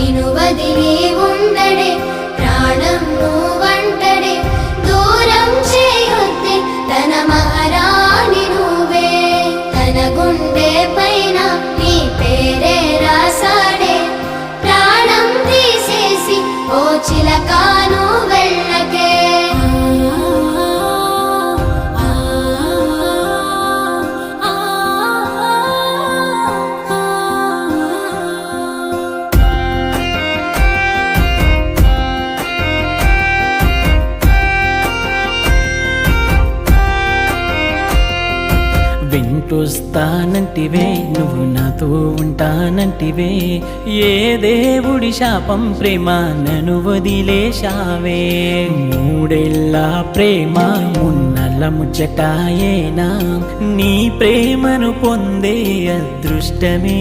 నిను వదిలి ఉండడే ప్రాణం నువ్వంటడే దూరం చేయొద్దే తన మహారాణి నువ్వే తన గుండె పైన నీ పేరే రాసాడే ప్రాణం తీసేసి ఓ చిలకాను వెళ్ళకే వెంటొస్తానంటివే నువ్వు నాతో ఉంటానంటివే ఏ దేవుడి శాపం ప్రేమ నన్ను వదిలేశావే మూడేళ్ళ ప్రేమ మున్నల ముచ్చటాయేనా నీ ప్రేమను పొందే అదృష్టమే